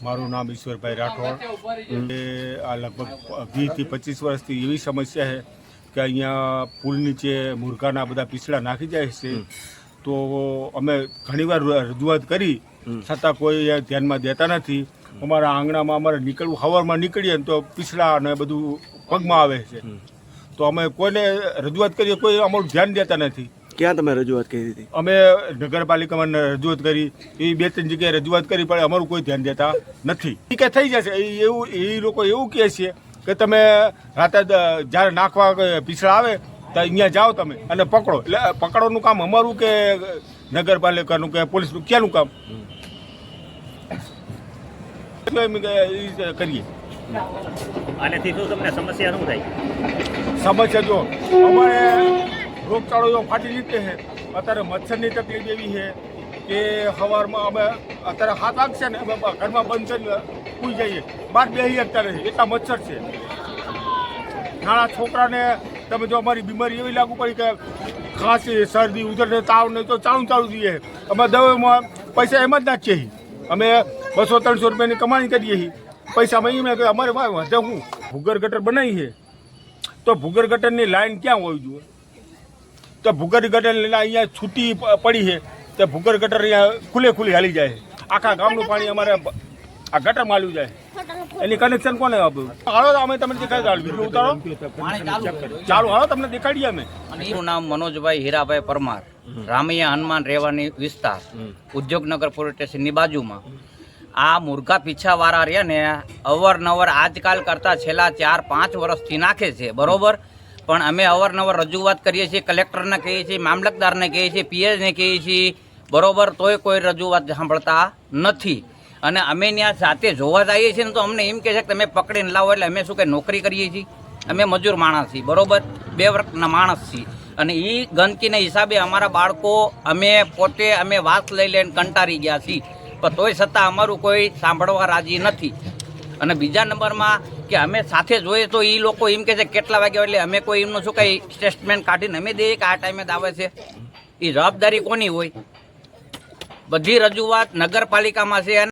મારું નામ ઈશ્વરભાઈ રાઠોડ. એ આ લગભગ 20 થી 25 વર્ષથી એવી સમસ્યા છે કે અહીંયા પુલ નીચે મુરઘાના બધા પીછડા નાખી જાય છે. તો અમે ઘણીવાર રજૂઆત કરી છતાં કોઈ ધ્યાનમાં દેતા નથી. અમારા આંગણામાં અમારે નીકળવું સવારમાં નીકળીએ ને તો પીછડા અને બધું પગમાં આવે છે. તો અમે કોઈને રજૂઆત કરીએ કોઈ અમારું ધ્યાન દેતા નથી. ક્યાં તમે રજૂઆત કરી હતી? અમે નગરપાલિકામાં રજૂઆત કરી, એ 2-3 જગ્યાએ રજૂઆત કરી, પણ અમારું કોઈ ધ્યાન દેતા નથી. એ કે થઈ જશે એવું, એ લોકો એવું કહે છે કે તમે રાતે જ્યારે નાખવા પીછડા આવે તો અહીંયા જાઓ તમે અને પકડો. એટલે પકડવાનું કામ અમારું કે નગરપાલિકાનું કે પોલીસનું ક્યાંનું કામ? કરીએ. આનાથી શું તમને સમસ્યા શું થાય? સમસ્યા જો અમારે રોગચાળો એવો ફાટી નીકળે છે. અત્યારે મચ્છરની તકલીફ એવી છે કે સવારમાં અમે અત્યારે 7 વાગશે ને અમે ઘરમાં બંધ કરીને સૂઈ જઈએ, બહાર બેસી શકતા નથી, એટલા મચ્છર છે. નાના છોકરાને તમે જો અમારી બીમારી એવી લાગુ પડી કે ખાંસી, શરદી, ઉધરસ, તાવ નહીં તો ચાલુ દઈએ. અમે દવામાં પૈસા એમ જ નાખીએ છીએ. અમે 200-300 રૂપિયાની કમાણી કરીએ છીએ. પૈસામાં એમ કે અમારે વધે હું ભૂગર ગટર બનાવી છે તો ભૂગર ગટરની લાઈન ક્યાં હોવી જોઈએ? તો ભૂગર ગટર અહીંયા છૂટી પડી છે તો ભૂગર ગટર અહીંયા ખુલ્લી હાલી જાય. આખા ગામનું પાણી અમારે આ ગટરમાં હાલ્યું જાય. એની કનેક્શન કોને આપ્યું? હાલો અમે તમને દેખાડી વિડીયો ઉતારો ચાલુ, હાલો તમને દેખાડીએ અમે. મારું નામ મનોજભાઈ હીરાભાઈ પરમાર, રામૈયા હનુમાન રેવાની વિસ્તાર, ઉદ્યોગનગર પોલીસ સ્ટેશનની બાજુમાં. આ મુરઘા પીછાવાળા રહ્યા ને અવારનવાર આજકાલ કરતાં છેલ્લા 4-5 વર્ષથી નાખે છે, બરોબર. પણ અમે અવારનવાર રજૂઆત કરીએ છીએ, કલેક્ટરને કહીએ છીએ, મામલતદારને કહીએ છીએ, પીએસને કહીએ છીએ, બરોબર. તોય કોઈ રજૂઆત સાંભળતા નથી. અને અમે ત્યાં સાથે જોવા જઈએ છીએ ને તો અમને એમ કહે છે કે તમે પકડીને લાવો. એટલે અમે શું કે નોકરી કરીએ છીએ? અમે મજૂર માણસ છીએ, બરોબર, 2 વર્ગના માણસ છીએ. અને એ ગંદકીના હિસાબે અમારા બાળકો અમે પોતે અમે વાસ લઈ લઈને કંટાળી ગયા છીએ, પણ તોય છતાં અમારું કોઈ સાંભળવા રાજી નથી. અને બીજા નંબરમાં કે અમે સાથે જોઈએ તો એ લોકો એમ કહે છે કેટલા વાગ્યા, એટલે અમે કોઈ એમનું શું કંઈ સ્ટેટમેન્ટ કાઢીને અમે દઈએ કે આ ટાઈમે જ આવે છે. એ જવાબદારી કોની હોય? બધી રજૂઆત નગરપાલિકામાં છે.